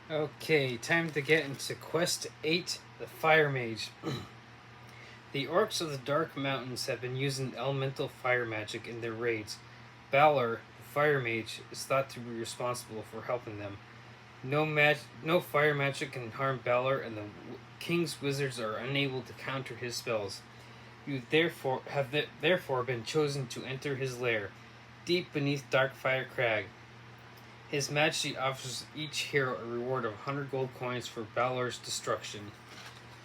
Okay, time to get into Quest 8, the Fire Mage. The orcs of the Dark Mountains have been using elemental fire magic in their raids. Balor, the Fire Mage, is thought to be responsible for helping them. No fire magic can harm Balor, and the King's wizards are unable to counter his spells. You therefore been chosen to enter his lair, deep beneath Darkfire Crag. His Majesty offers each hero a reward of 100 gold coins for Balor's destruction.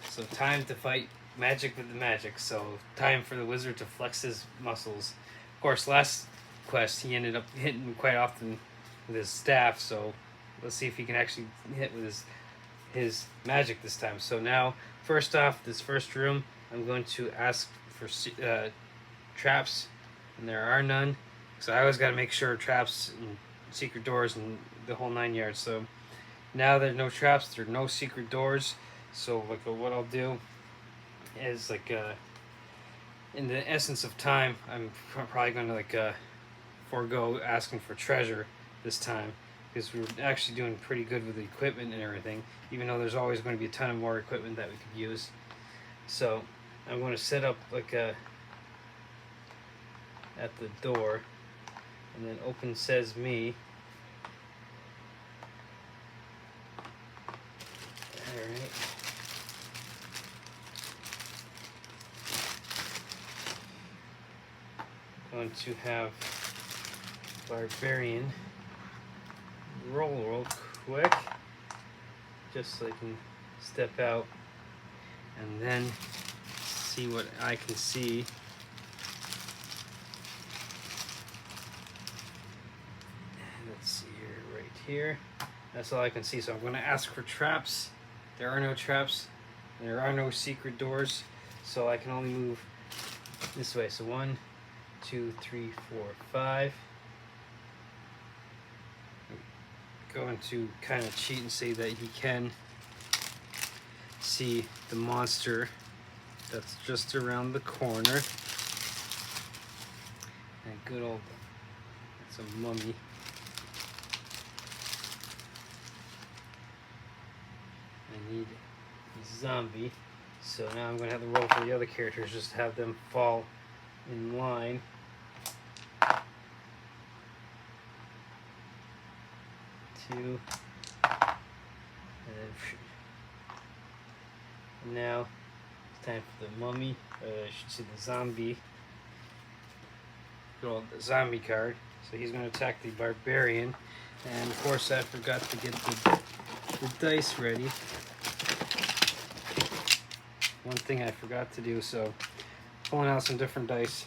So time to fight magic with the magic. So time for the wizard to flex his muscles. Of course, last quest he ended up hitting quite often with his staff. So let's see if he can actually hit with his magic this time. So now, first off, this first room, I'm going to ask for traps, and there are none. So I always got to make sure traps and secret doors and the whole 9 yards. So now there's no traps, there are no secret doors. So like what I'll do is in the essence of time, I'm probably going to forego asking for treasure this time, because we're actually doing pretty good with the equipment and everything, even though there's always going to be a ton of more equipment that we could use. So I'm going to set up at the door, and then open says me. Alright. Going to have Barbarian roll real quick, just so I can step out and then see what I can see. Let's see here, right here. That's all I can see. So I'm going to ask for traps. There are no traps. There are no secret doors. So I can only move this way. So 1, 2, 3, 4, 5. I'm going to kind of cheat and say that he can see the monster that's just around the corner. And good old, it's a mummy. I need a zombie. So now I'm going to have to roll for the other characters, just to have them fall in line. Two. And now it's time for the mummy. I should see the zombie. Good old zombie card. So he's going to attack the barbarian. And of course I forgot to get the dice ready. One thing I forgot to do, so pulling out some different dice.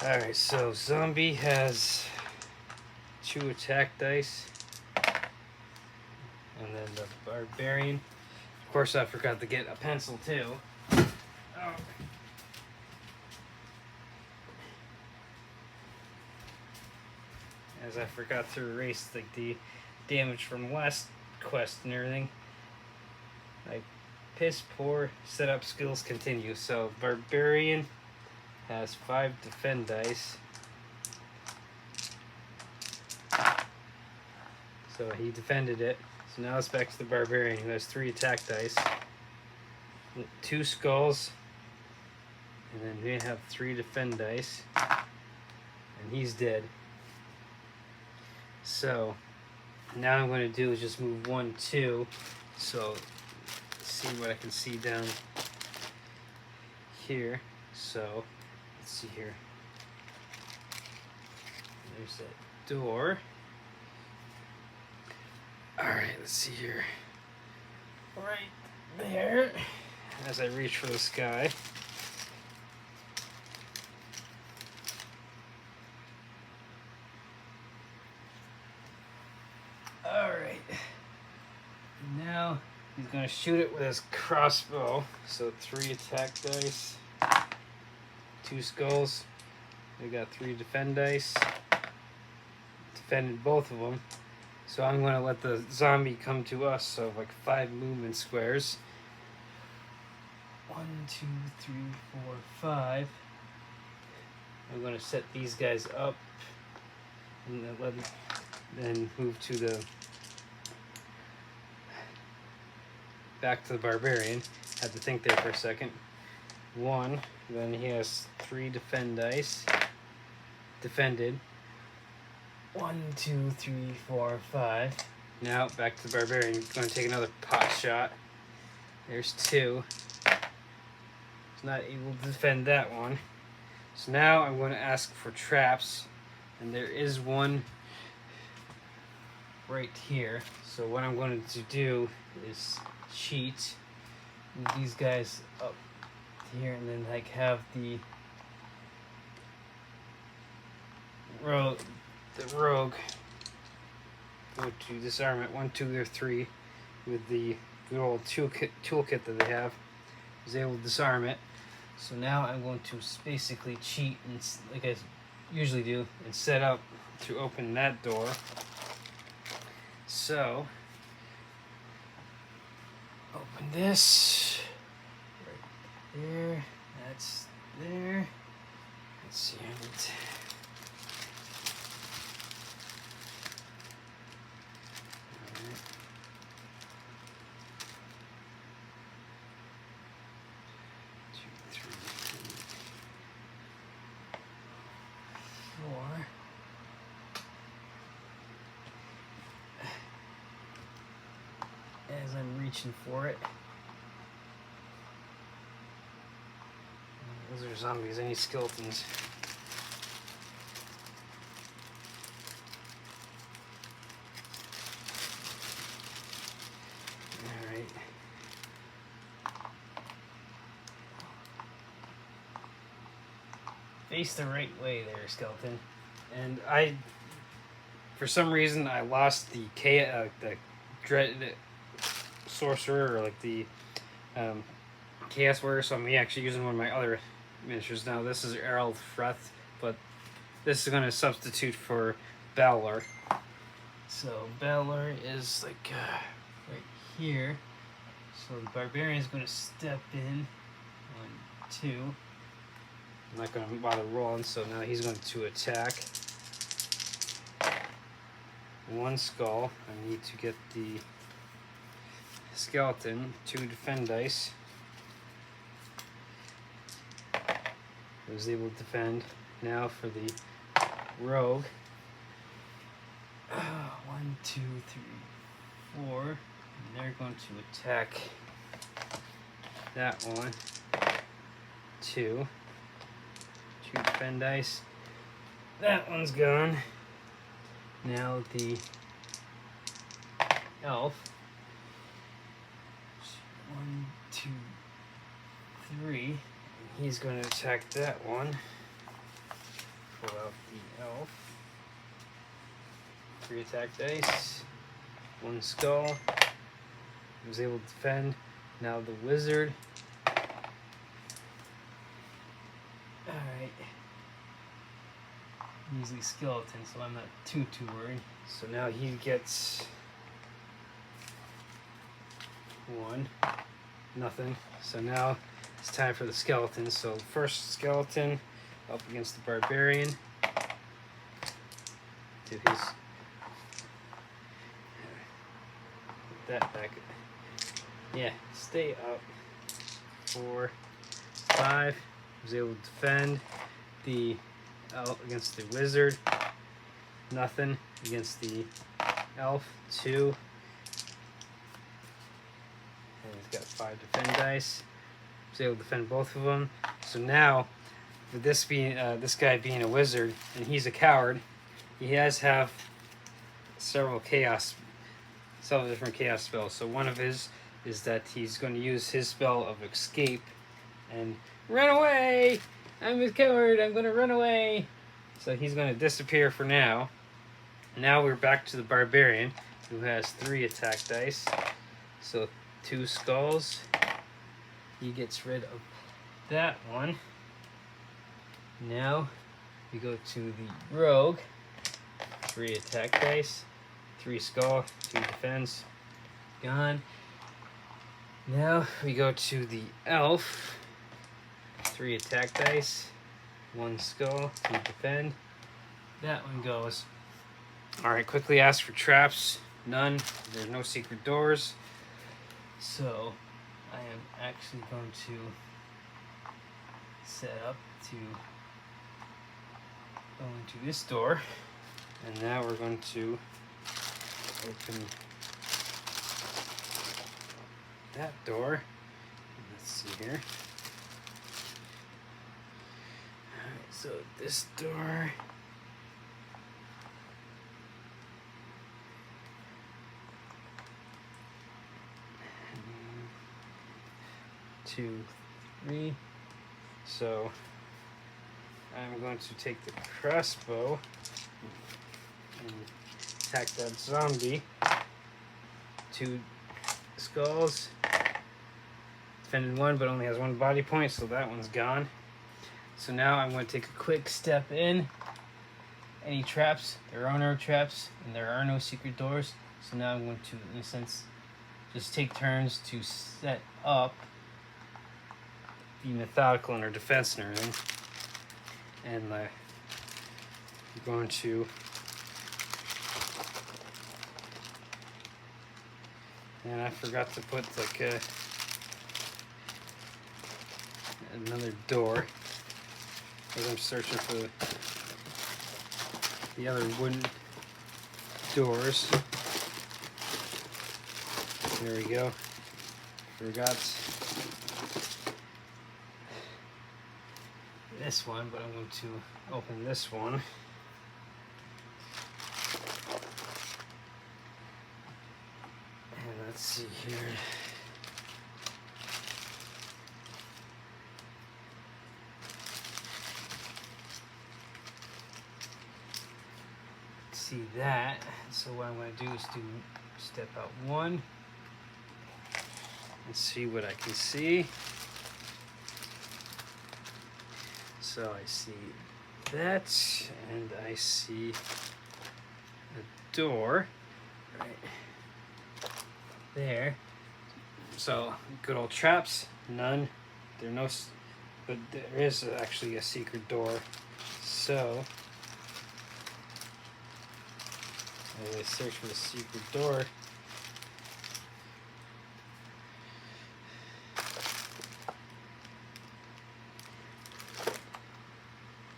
Alright, so zombie has 2 attack dice. And then the barbarian. Of course I forgot to get a pencil too. Oh. As I forgot to erase the damage from last quest and everything. I piss poor. Setup skills continue. So barbarian has 5 defend dice. So he defended it. So now it's back to the barbarian, who has 3 attack dice, 2 skulls, and then we have 3 defend dice, and he's dead. So now I'm going to do is just move 1, 2. So let's see what I can see down here. So let's see here. There's that door. Alright, let's see here. Right there. As I reach for the sky. Alright. Now he's going to shoot it with his crossbow. So 3 attack dice. 2 skulls. We got 3 defend dice. Defended both of them. So I'm going to let the zombie come to us, so like 5 movement squares. 1, 2, 3, 4, 5. I'm going to set these guys up and then Then move to the back to the barbarian. Had to think there for a second. 1. Then he has 3 defend dice. Defended. 1, 2, 3, 4, 5. Now back to the barbarian. He's going to take another pot shot. There's 2. He's not able to defend that one. So now I'm going to ask for traps, and there is one right here. So what I'm going to do is cheat, move these guys up here, and then like have the rogue go to disarm it 1, 2, or 3 with the good old toolkit that they have. Is able to disarm it. So now I'm going to basically cheat, and like I usually do, and set up to open that door. So open this right there. That's there. Let's see. I need to... As I'm reaching for it. Those are zombies. I need skeletons. Alright. Face the right way there, skeleton. And for some reason, I lost the dread sorcerer, or like the chaos warrior, so I'm actually using one of my other miniatures now. This is Errol Freth, but this is going to substitute for Balor. So Balor is like right here. So the barbarian is going to step in. 1, 2. I'm not going to bother rolling, so now he's going to attack. 1 skull. I need to get the skeleton. 2 defend dice. I was able to defend. Now for the rogue. 1, 2, 3, 4. And they're going to attack that one. 2. 2 defend dice. That one's gone. Now the elf. 1, 2, 3. He's going to attack that one. Pull out the elf. 3 attack dice. 1 skull. He was able to defend. Now the wizard. Alright. Usually skeleton, so I'm not too worried. So now he gets 1. Nothing. So now it's time for the skeleton. So first skeleton up against the barbarian. Do his... Put that back. Yeah, stay up. 4, 5. Was able to defend the against the wizard. Nothing against the elf. 2. And he's got 5 defend dice. Was able to defend both of them. So now, with this being this guy being a wizard and he's a coward, he does have several different chaos spells. So one of his is that he's going to use his spell of escape and run away. I'm a coward. I'm going to run away. So he's going to disappear for now. Now we're back to the barbarian, who has 3 attack dice. So 2 skulls. He gets rid of that one. Now we go to the rogue. 3 attack dice. 3 skull. 2 defense. Gone. Now we go to the elf. 3 attack dice. 1 skull. 2 defend. That one goes. Alright, quickly ask for traps. None. There's no secret doors. So I am actually going to set up to go into this door. And now we're going to open that door. Let's see here. Alright, so this door. Two, three. So I'm going to take the crossbow and attack that zombie. 2 skulls. Defended 1, but only has 1 body point, so that one's gone. So now I'm going to take a quick step in. Any traps? There are no traps, and there are no secret doors. So now I'm going to, in a sense, just take turns to set up, be methodical in our defense and everything. And I'm going to and I forgot to put like another door as I'm searching for the other wooden doors. There we go. Forgot this one, but I'm going to open this one. And let's see here. See that. So what I'm going to do is do step out 1 and see what I can see. So I see that, and I see a door right there. So good old traps, none. There are no, but there is actually a secret door. So as I search for the secret door,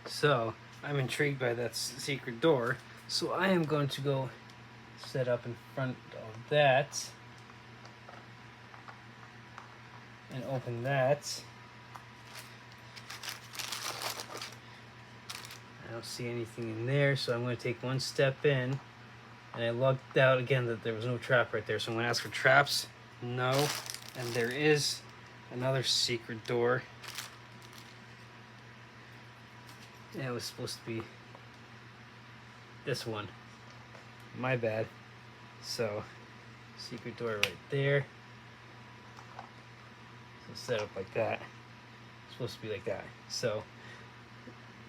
so I'm intrigued by that secret door. So I am going to go set up in front of that and open that. I don't see anything in there, so I'm going to take 1 step in. And I logged out again that there was no trap right there. So I'm going to ask for traps. No. And there is another secret door. Yeah, it was supposed to be this one. My bad. So, secret door right there. So set up like that. It's supposed to be like that. So,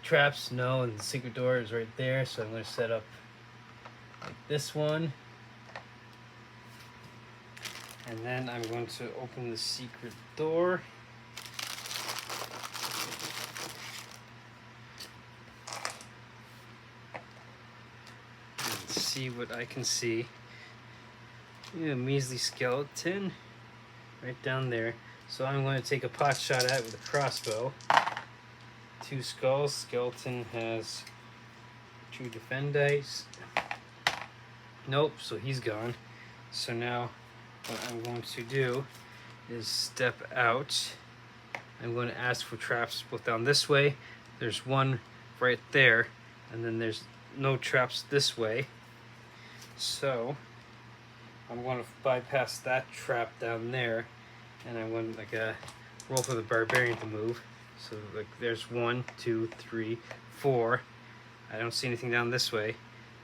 traps, no, and the secret door is right there. So I'm going to set up like this one. And then I'm going to open the secret door. And see what I can see. Yeah, measly skeleton right down there. So I'm going to take a pot shot at it with a crossbow. 2 skulls. Skeleton has 2 defend dice. Nope, so he's gone. So now what I'm going to do is step out. I'm going to ask for traps both down this way. There's 1 right there, and then there's no traps this way. So I'm going to bypass that trap down there, and I'm going to like roll for the barbarian to move. So like there's 1, 2, 3, 4. I don't see anything down this way.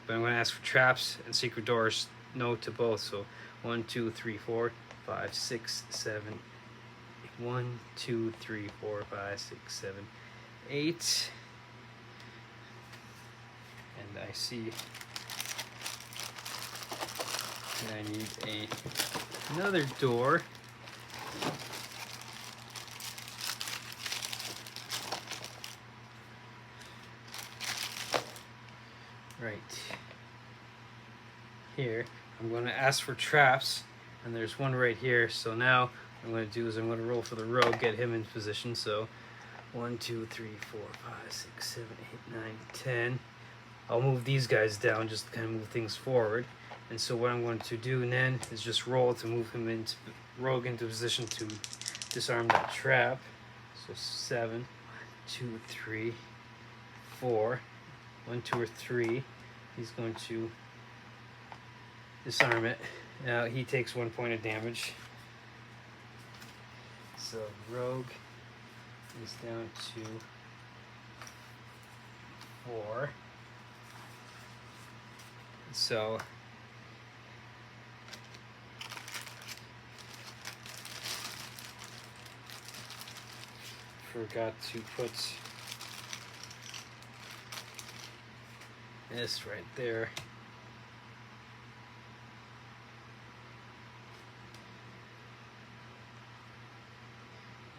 But I'm going to ask for traps and secret doors, no to both. So 1, 2, 3, 4, 5, 6, 7. 1, 2, 3, 4, 5, 6, 7, 8. And I see that I need another door. Right here. I'm going to ask for traps, and there's one right here. So now what I'm going to do is I'm going to roll for the rogue, get him in position. So 1, 2, 3, 4, 5, 6, 7, 8, 9, 10. I'll move these guys down just to kind of move things forward. And so what I'm going to do then is just roll to move him into rogue into position to disarm that trap. So 7, 2, 3, 4. 1, 2, or 3. He's going to disarm it. Now he takes 1 point of damage. So rogue is down to 4. So forgot to put this right there.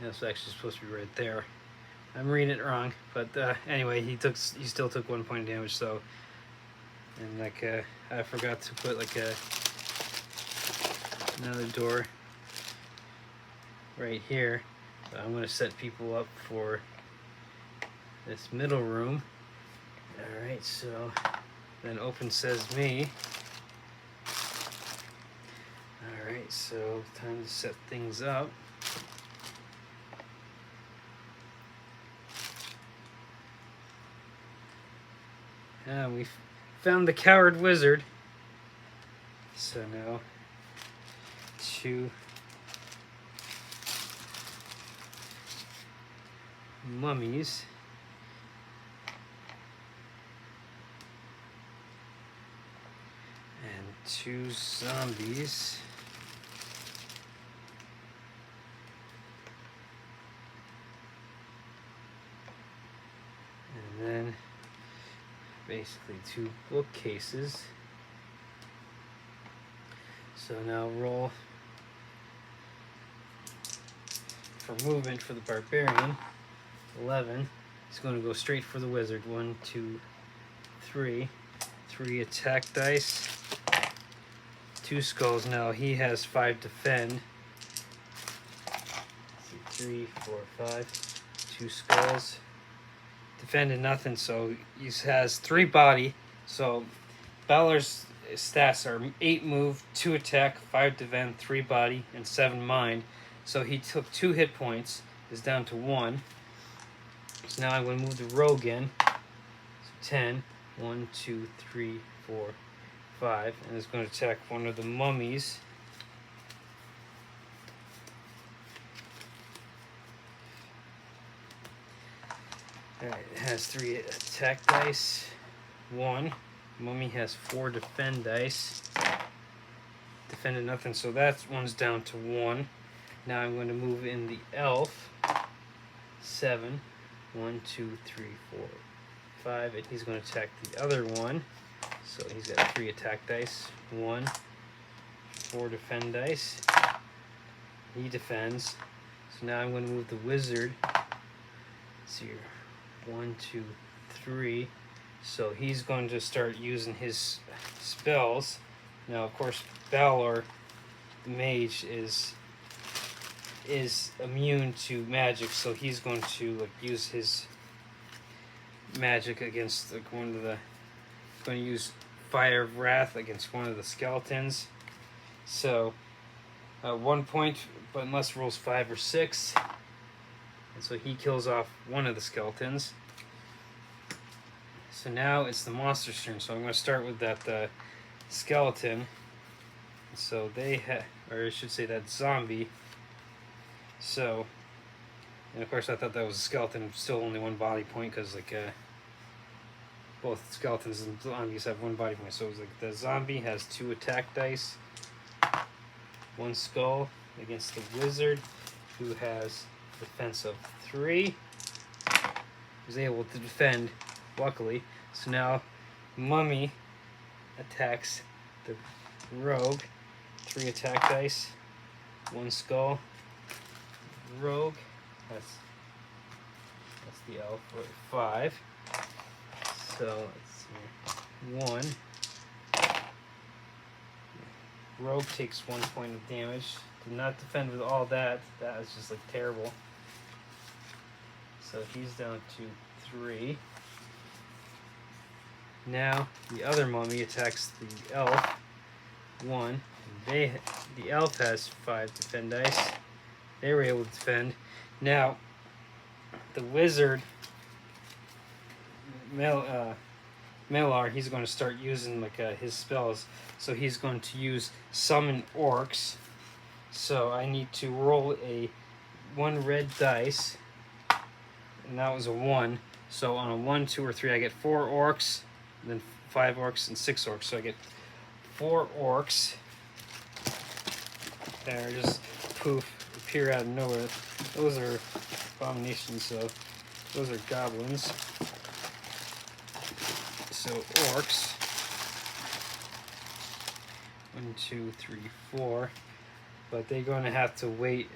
That's actually supposed to be right there. I'm reading it wrong, but anyway, he still took 1 point of damage. So, and like I forgot to put like another door right here. So I'm going to set people up for this middle room. All right, so then open says me. All right, so time to set things up. We found the coward wizard. So now 2 mummies. And 2 zombies. And then basically 2 bookcases. So now roll for movement for the barbarian. 11. He's going to go straight for the wizard. 1, 2, 3. 3 attack dice. 2 skulls. Now he has 5 defend. 3, 4, 5. 2 skulls. Defended nothing, so he has 3 body. So Balor's stats are 8 move, 2 attack, 5 defend, 3 body, and 7 mind. So he took 2 hit points, is down to 1. So now I'm going to move the rogue in. So 10. 1, 2, 3, 4, 5. And it's going to attack one of the mummies. Alright, it has 3 attack dice. 1. Mummy has 4 defend dice. Defended nothing, so that one's down to 1. Now I'm going to move in the elf. 7. 1, 2, 3, 4, 5. And he's going to attack the other one. So he's got 3 attack dice. 1. 4 defend dice. He defends. So now I'm going to move the wizard. Let's see here. 1, 2, 3. So he's going to start using his spells. Now, of course, Balor, the mage, is immune to magic, so he's going to use his magic against going to use Fire of Wrath against one of the skeletons. So 1 point, but unless rolls 5 or 6. And so he kills off one of the skeletons. So now it's the monster's turn. So I'm going to start with that skeleton. So they have, or I should say that zombie. So, and of course I thought that was a skeleton. Still only 1 body point because both skeletons and zombies have 1 body point. So it's like the zombie has 2 attack dice. 1 skull against the wizard, who has defense of 3. He's able to defend, luckily. So now mummy attacks the rogue. 3 attack dice. 1 skull. Rogue. That's the elf. 5. So let's see. 1. rogue takes 1 point of damage. Did not defend with all that. That was just like terrible. So he's down to 3. Now the other mummy attacks the elf. 1. The elf has 5 defend dice. They were able to defend. Now the wizard Melar, he's going to start using like his spells. So he's going to use summon orcs. So I need to roll a 1 red dice, and that was a 1. So on a 1, 2, or 3, I get 4 orcs, then 5 orcs, and 6 orcs. So I get 4 orcs. There, just poof, appear out of nowhere. Those are abominations, so those are goblins. So orcs. 1, 2, 3, 4. But they're going to have to wait.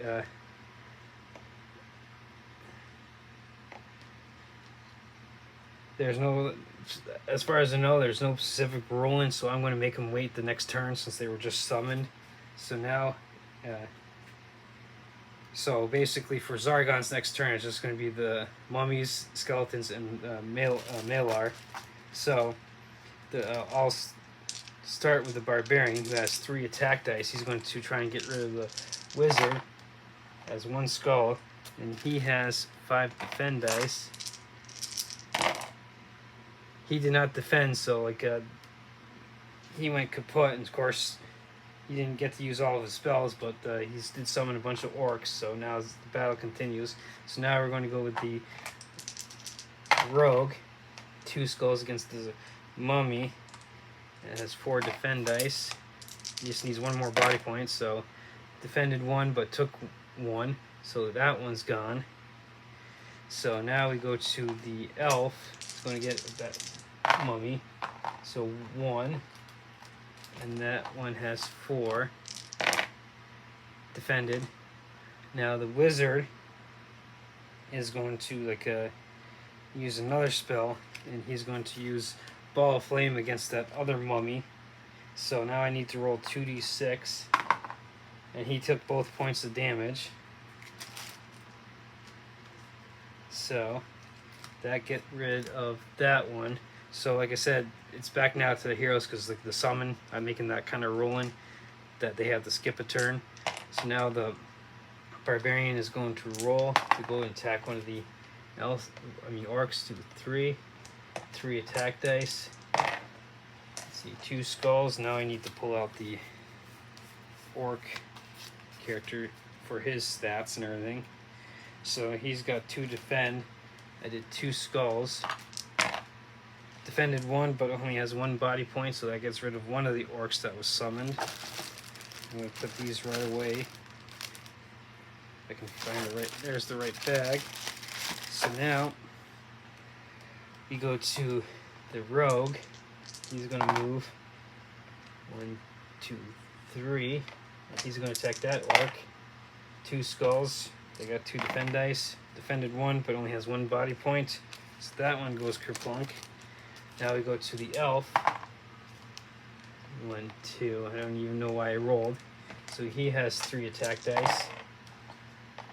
There's no, as far as I know, there's no specific rolling, so I'm going to make them wait the next turn since they were just summoned. So now, so basically for Zargon's next turn, it's just going to be the mummies, skeletons, and Malar. So I'll start with the barbarian, who has 3 attack dice. He's going to try and get rid of the wizard, has 1 skull, and he has 5 defend dice. He did not defend, so like he went kaput, and of course he didn't get to use all of his spells, but he did summon a bunch of orcs. So now the battle continues. So now we're going to go with the rogue. 2 skulls against the mummy. It has 4 defend dice. He just needs 1 more body point. So defended 1, but took 1. So that one's gone. So now we go to the elf. It's going to get that mummy. So 1. And that one has 4 defended. Now the wizard is going to use another spell, and he's going to use Ball of Flame against that other mummy. So now I need to roll 2d6, and he took both points of damage. So that get rid of that one. So like I said, it's back now to the heroes, because like the summon, I'm making that kind of rolling that they have to skip a turn. So now the barbarian is going to roll to go and attack one of the orcs to 3 attack dice. Let's see, 2 skulls. Now I need to pull out the orc character for his stats and everything. So he's got 2 defend. I did 2 skulls. Defended 1, but only has 1 body point, so that gets rid of one of the orcs that was summoned. I'm going to put these right away. If I can find the right, there's the right bag. So now we go to the rogue. He's going to move 1, 2, 3. He's going to attack that orc. 2 skulls. They got 2 defend dice. Defended 1, but only has 1 body point. So that one goes kerplunk. Now we go to the elf. 1, 2. I don't even know why I rolled. So he has 3 attack dice.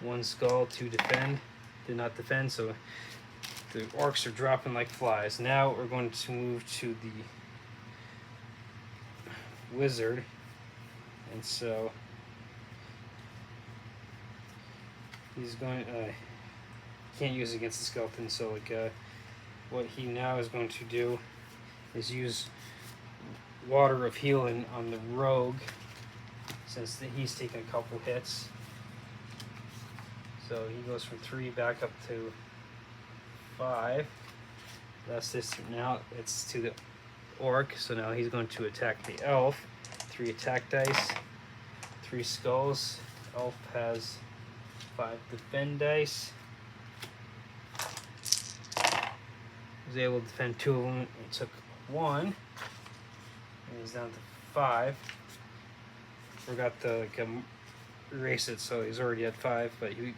1 skull, 2 defend. Did not defend, so the orcs are dropping like flies. Now we're going to move to the wizard. And so he's going can't use it against the skeleton, so like what he now is going to do is use Water of Healing on the rogue, since he's taken a couple hits. So he goes from 3 back up to 5. That's this. Now it's to the orc, so now he's going to attack the elf. 3 attack dice, 3 skulls. Elf has 5 defend dice. Was able to defend 2 of them. He took 1, and he's down to 5. Forgot to erase it, so he's already at 5, but he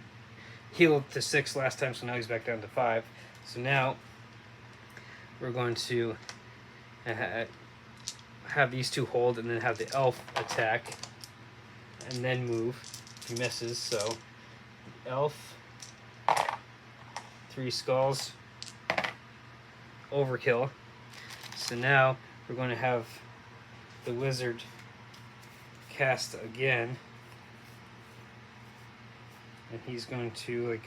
healed to 6 last time, so now he's back down to 5. So now we're going to have these two hold and then have the elf attack and then move. He misses, so elf, 3 skulls, overkill. So now we're going to have the wizard cast again, and he's going to like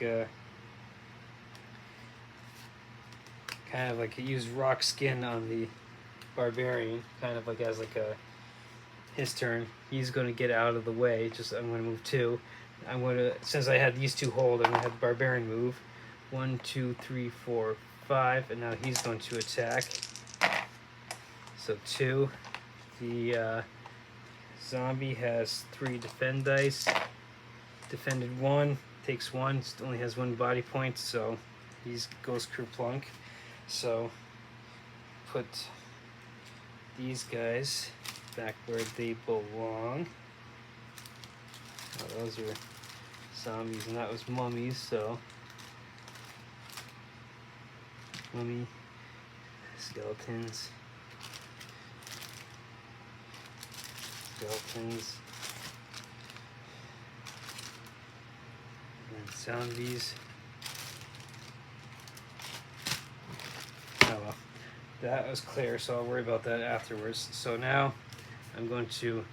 kind of like use rock skin on the barbarian, kind of like as like a his turn. He's going to get out of the way. Just I'm going to move 2. I'm going to, since I had these 2 hold, I'm going to have the barbarian move 1, 2, 3, 4, 5, and now he's going to attack. So 2. The zombie has 3 defend dice. Defended 1, takes 1, only has 1 body point, so he goes kerplunk. So put these guys back where they belong. Oh, those are zombies, and that was mummies, so mummy, skeletons, and zombies. Oh well, that was clear, so I'll worry about that afterwards. So now I'm going to,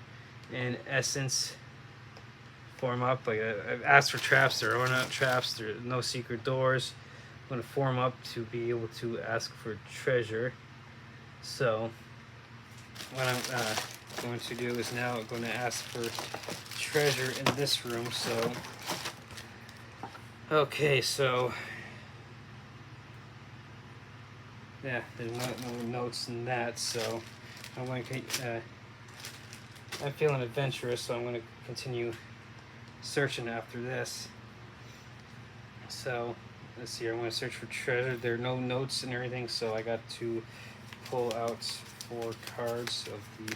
in essence, form up. Like I've asked for traps, there are not traps, there are no secret doors. I'm going to form up to be able to ask for treasure. So what I'm going to do is now I'm going to ask for treasure in this room. So okay, so yeah, there's no notes in that, so I'm going to I'm feeling adventurous, so I'm going to continue searching after this. So let's see, I'm going to search for treasure. There are no notes and everything, so I got to pull out 4 cards of the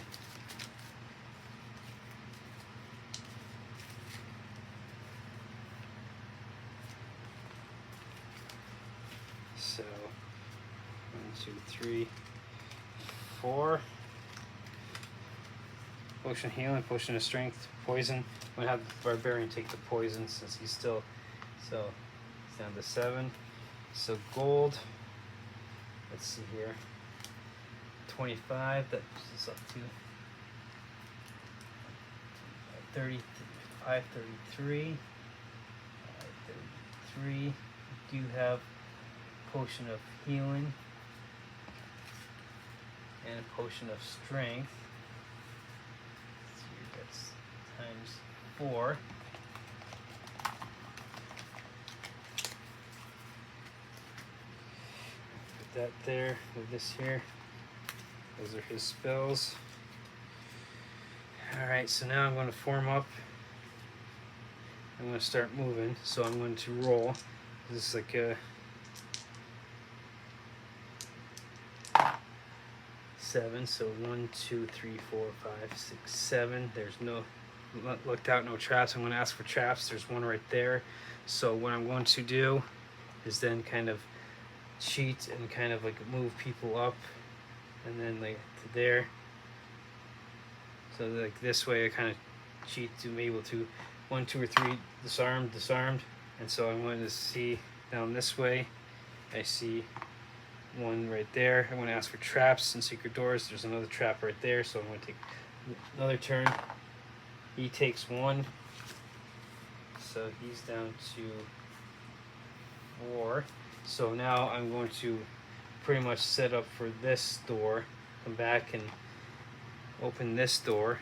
so 1, 2, 3, 4. Potion of healing, potion of strength, poison. I'm gonna have the barbarian take the poison since he's still, so it's down to 7. So gold, let's see here, 25, that puts us up to 35, 33, 33. We do have potion of healing and a potion of strength. That's times 4. Put that there with this here. Those are his spells. Alright, so now I'm going to form up. I'm going to start moving, so I'm going to roll. This is like a 7, so 1, 2, 3, 4, 5, 6, 7. There's no, looked out, no traps. I'm going to ask for traps. There's one right there. So what I'm going to do is then kind of cheat and kind of like move people up, and then like to there. So like this way, I kind of cheat to be able to 1, 2, or 3 disarmed, and so I'm going to see down this way. I see 1 right there. I'm going to ask for traps and secret doors. There's another trap right there, so I'm going to take another turn. He takes 1, so he's down to 4. So now I'm going to pretty much set up for this door. Come back and open this door.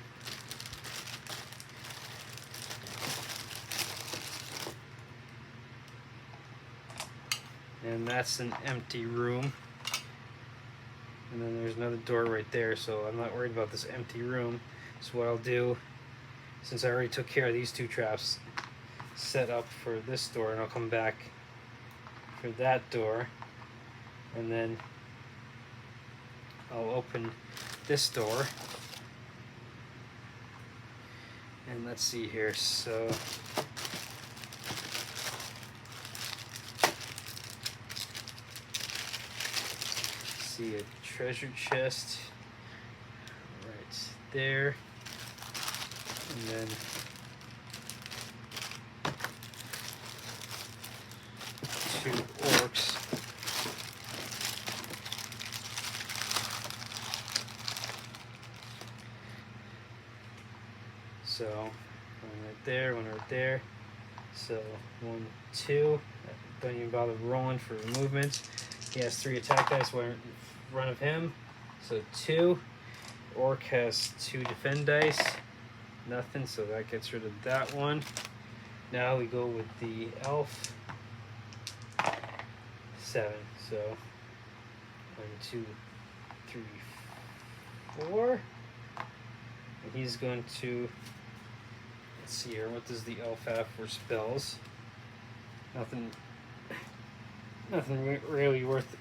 And that's an empty room. And then there's another door right there, so I'm not worried about this empty room. So what I'll do, since I already took care of these 2 traps, set up for this door, and I'll come back for that door, and then I'll open this door. And let's see here, so see a treasure chest there, and then 2 orcs. So one right there, one right there. So 1, 2. Don't even bother rolling for movement. He has 3 attack dice in front of him. So 2. Orc has 2 defend dice. Nothing, so that gets rid of that one. Now we go with the elf. 7. So 1, 2, 3, 4. And he's going to, let's see here, what does the elf have for spells? Nothing really worth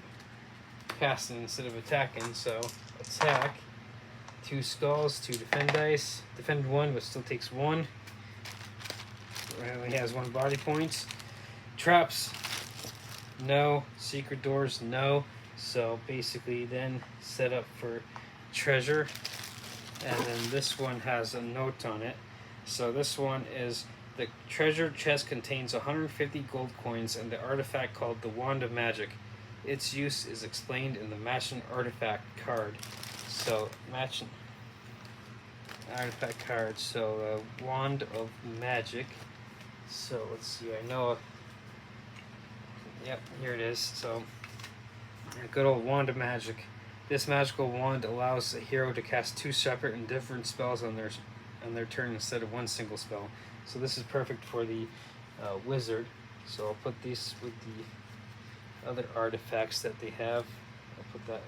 casting instead of attacking, so attack. 2 skulls, 2 defend dice. Defend 1, but still takes 1. Only has 1 body point. Traps, no. Secret doors, no. So basically then set up for treasure. And then this one has a note on it. So this one is: the treasure chest contains 150 gold coins and the artifact called the Wand of Magic. Its use is explained in the Matching Artifact card. So, Matching Artifact card. So, Wand of Magic. So, let's see. I know. Yep, here it is. So, a good old Wand of Magic. This magical wand allows a hero to cast 2 separate and different spells on their turn instead of 1 single spell. So this is perfect for the wizard. So I'll put these with the other artifacts that they have. I'll put that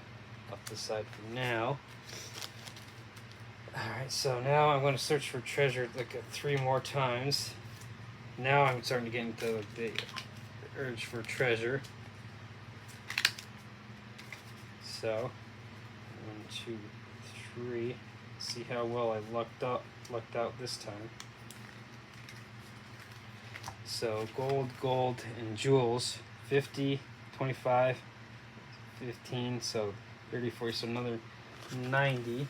off the side for now. Alright, so now I'm going to search for treasure like 3 more times. Now I'm starting to get into the urge for treasure. So 1, 2, 3. See how well I lucked out this time. So gold, and jewels. 50, 25, 15, so 30, 40, so another 90.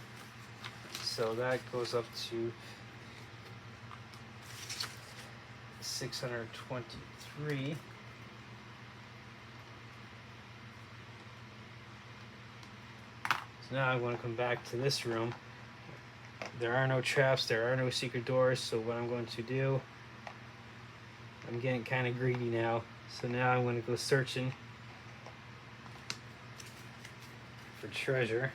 So that goes up to 623. So now I'm going to come back to this room. There are no traps, there are no secret doors, so what I'm going to do, I'm getting kind of greedy now, so now I'm going to go searching for treasure.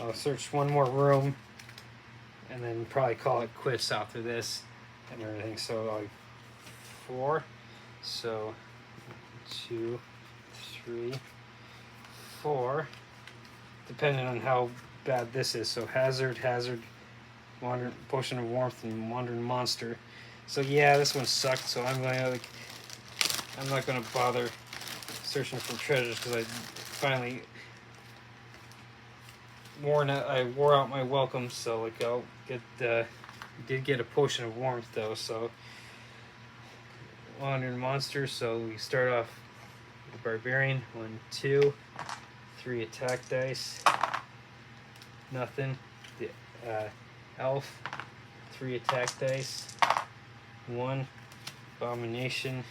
I'll search one more room and then probably call it quits after this and everything. So like 4, so 2, 3, 4, depending on how bad this is. So hazard, wandering, potion of warmth, and wandering monster. So yeah, this one sucked. So I'm not gonna bother searching for treasures because I finally I wore out my welcome. So like I'll get did get a potion of warmth though. So wandering monster. So we start off with the barbarian. 1, 2, 3 attack dice. Nothing. The elf. 3 attack dice. 1 abomination.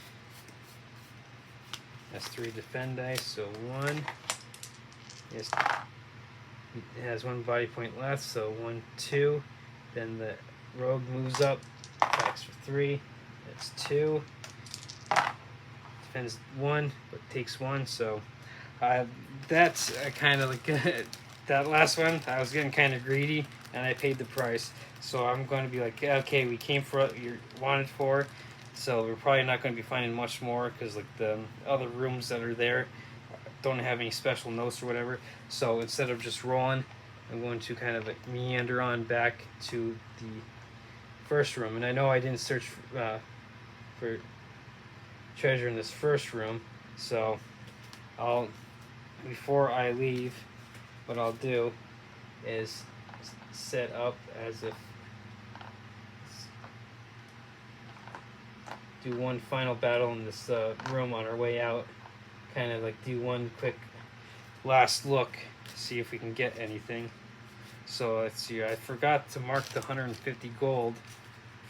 That's 3 defend dice. So 1. Yes. It has 1 body point left. So 1, 2. Then the rogue moves up. Attacks for 3. That's 2. Defends 1, but takes 1. So that's kind of like that last one. I was getting kind of greedy, and I paid the price. So I'm going to be like, okay, we came for what you wanted for. So we're probably not going to be finding much more because like the other rooms that are there don't have any special notes or whatever. So instead of just rolling, I'm going to kind of like meander on back to the first room. And I know I didn't search for treasure in this first room, so before I leave, what I'll do is set up as if do one final battle in this room on our way out. Kind of like do one quick last look to see if we can get anything. So let's see, I forgot to mark the 150 gold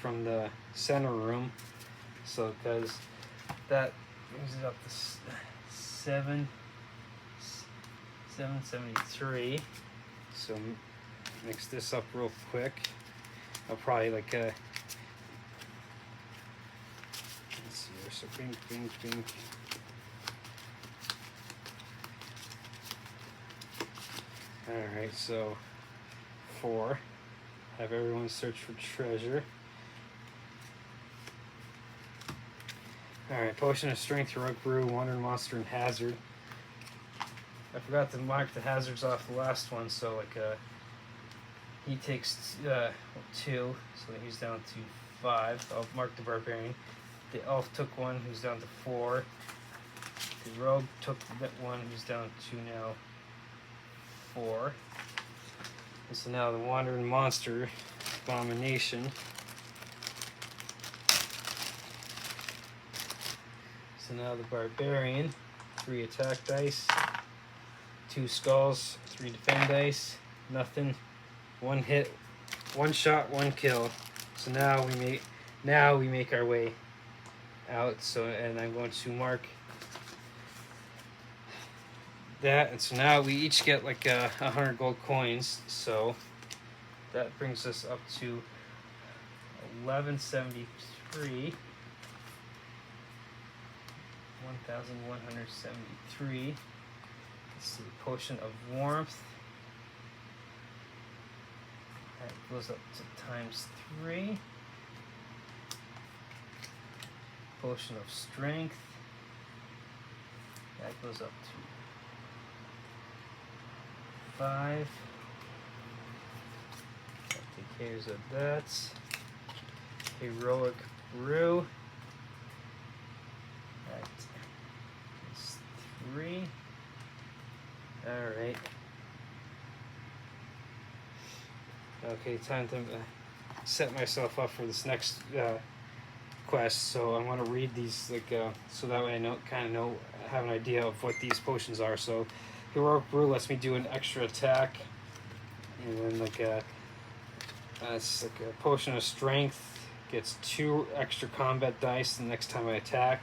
from the center room. So because that brings it up to 773. So mix this up real quick. I'll probably like let's see here. So bing, bing, bing. All right, so 4. Have everyone search for treasure. All right, potion of strength, heroic brew, wandering monster, and hazard. I forgot to mark the hazards off the last one, so like he takes 2, so he's down to 5. I'll mark the barbarian. The elf took 1, who's down to 4. The rogue took that 1, who's down to now 4. And so now the wandering monster, abomination. So now the barbarian, 3 attack dice, 2 skulls, 3 defend dice, nothing, 1 hit, 1 shot, 1 kill. So now we make our way out. So and I'm going to mark that, and so now we each get like 100 gold coins. So that brings us up to 1173. 1173. Let's see, potion of warmth. That goes up to ×3. Potion of strength. That goes up to 5. That takes care of that. Heroic brew. That is 3. Alright. Okay, time to set myself up for this next quest. So I'm going to read these like so that way I have an idea of what these potions are. So heroic brew lets me do an extra attack, and then it's like a potion of strength gets 2 extra combat dice the next time I attack.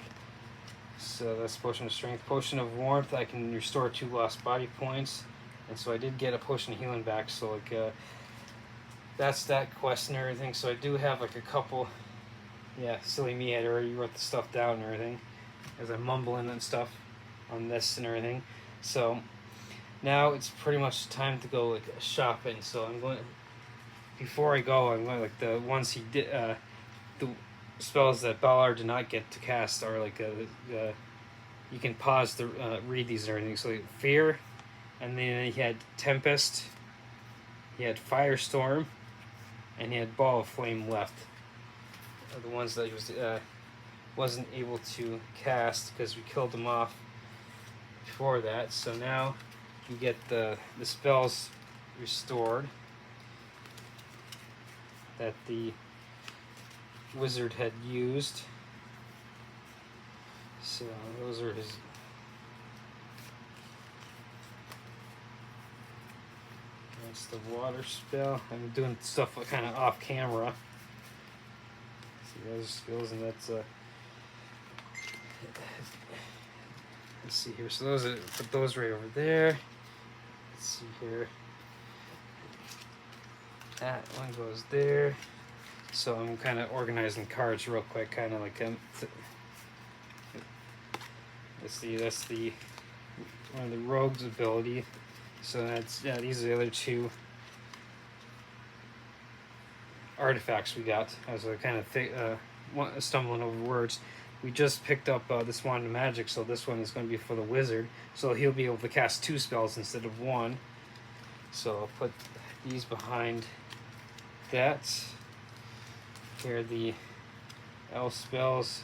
So that's potion of strength. Potion of warmth, I can restore 2 lost body points, and so I did get a potion of healing back. So like that's that quest and everything. So I do have like a couple. Yeah, silly me, I already wrote the stuff down and everything as I'm mumbling and stuff on this and everything. So now it's pretty much time to go like shopping. So I'm going. Before I go, I'm going like the ones he did. The spells that Balar did not get to cast are like you can pause to read these and everything. So like fear, and then he had tempest, he had firestorm, and he had ball of flame left. Are the ones that he wasn't able to cast because we killed him off before that. So now you get the spells restored that the wizard had used. So those are his. That's the water spell. I'm doing stuff kind of off camera. See those skills, and that's let's see here. So those put those right over there. Let's see here. That one goes there. So I'm kind of organizing cards real quick, kind of like let's see, that's the one of the rogue's ability. So that's these are the other 2 artifacts we got. As I kind of stumbling over words, we just picked up this wand of magic. So this one is going to be for the wizard. So he'll be able to cast 2 spells instead of 1. So I'll put these behind that. Here are the elf spells,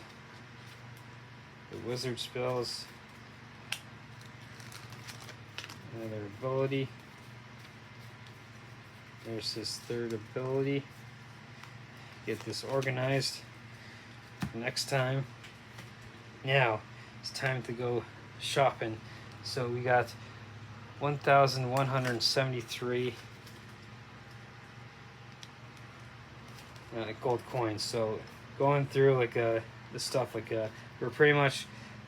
the wizard spells, another ability. There's his 3rd ability. Get this organized. next time. Now it's time to go shopping. So we got 1,173 gold coins. So going through like the stuff like we're pretty much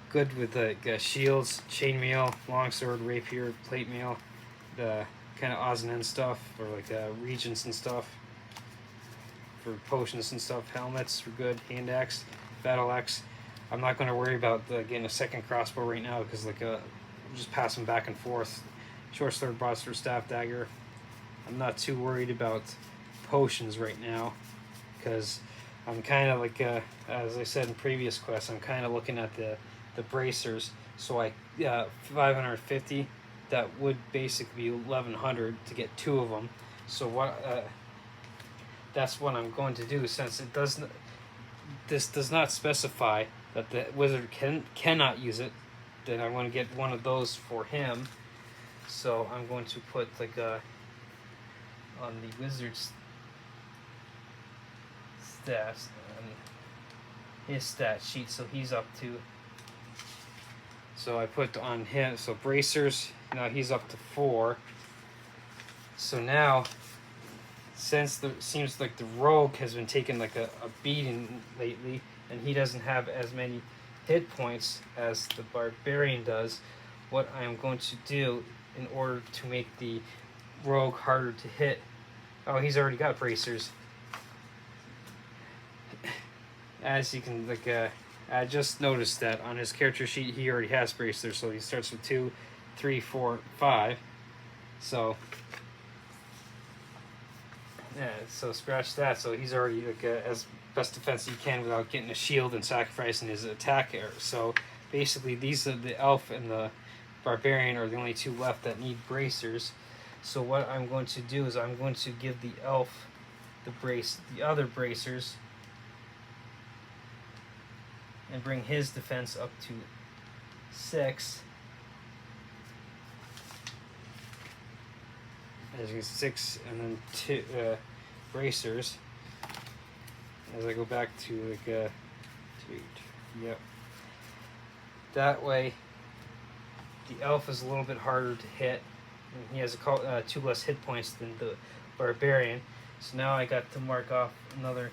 good with shields, chainmail, longsword, rapier, plate mail, the kind of odds and ends stuff, or like regents and stuff for potions and stuff. Helmets are good. Hand axe, battle axe. I'm not going to worry about getting a second crossbow right now because like just pass them back and forth. Short sword, broadsword, staff, dagger. I'm not too worried about potions right now because I'm kind of like as I said in previous quests, I'm kind of looking at the bracers. So I 550. That would basically be 1,100 to get 2 of them. So what? That's what I'm going to do, since it doesn't. This does not specify that the wizard cannot use it. Then I'm going to get one of those for him. So I'm going to put like on the wizard's stats, his stat sheet. So he's up to. So I put on him. So bracers. Now he's up to 4. So now, since it seems like the rogue has been taking like a beating lately, and he doesn't have as many hit points as the barbarian does, what I am going to do in order to make the rogue harder to hit. Oh, he's already got bracers. As you can like, I just noticed that on his character sheet he already has bracers, so he starts with 2, 3, 4, 5. So yeah, so scratch that. So he's already like as best defense he can without getting a shield and sacrificing his attack error. So basically, these are the elf and the barbarian are the only 2 left that need bracers. So what I'm going to do is I'm going to give the elf the other bracers, and bring his defense up to 6. As you can see, 6 and then 2 bracers. As I go back to like 2, yep. That way, the elf is a little bit harder to hit. And he has 2 less hit points than the barbarian. So now I got to mark off another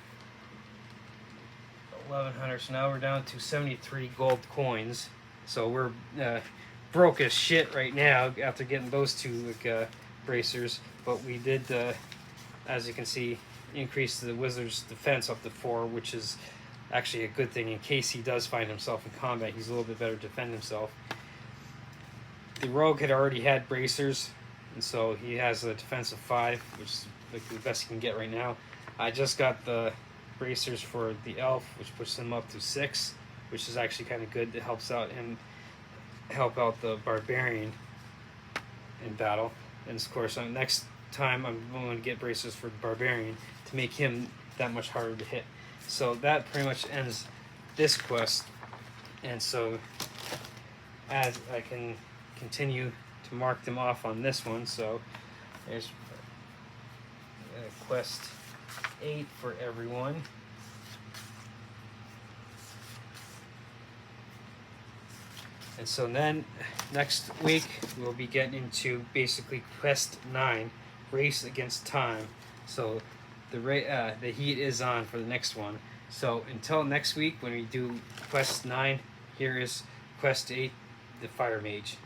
1,100. So now we're down to 73 gold coins. So we're broke as shit right now after getting those 2 like bracers. But we did, as you can see, increase the wizard's defense up to 4, which is actually a good thing in case he does find himself in combat. He's a little bit better to defend himself. The rogue had already had bracers, and so he has a defense of 5, which is like the best he can get right now. I just got the bracers for the elf, which puts him up to 6, which is actually kind of good. It helps out him, help out the barbarian in battle. And of course, next time I'm going to get bracers for the barbarian to make him that much harder to hit. So that pretty much ends this quest. And so as I can continue to mark them off on this one, so there's quest 8 for everyone. And so then next week we'll be getting into basically quest 9, race against time. So the heat is on for the next one. So until next week when we do quest 9, here is quest 8, the fire mage.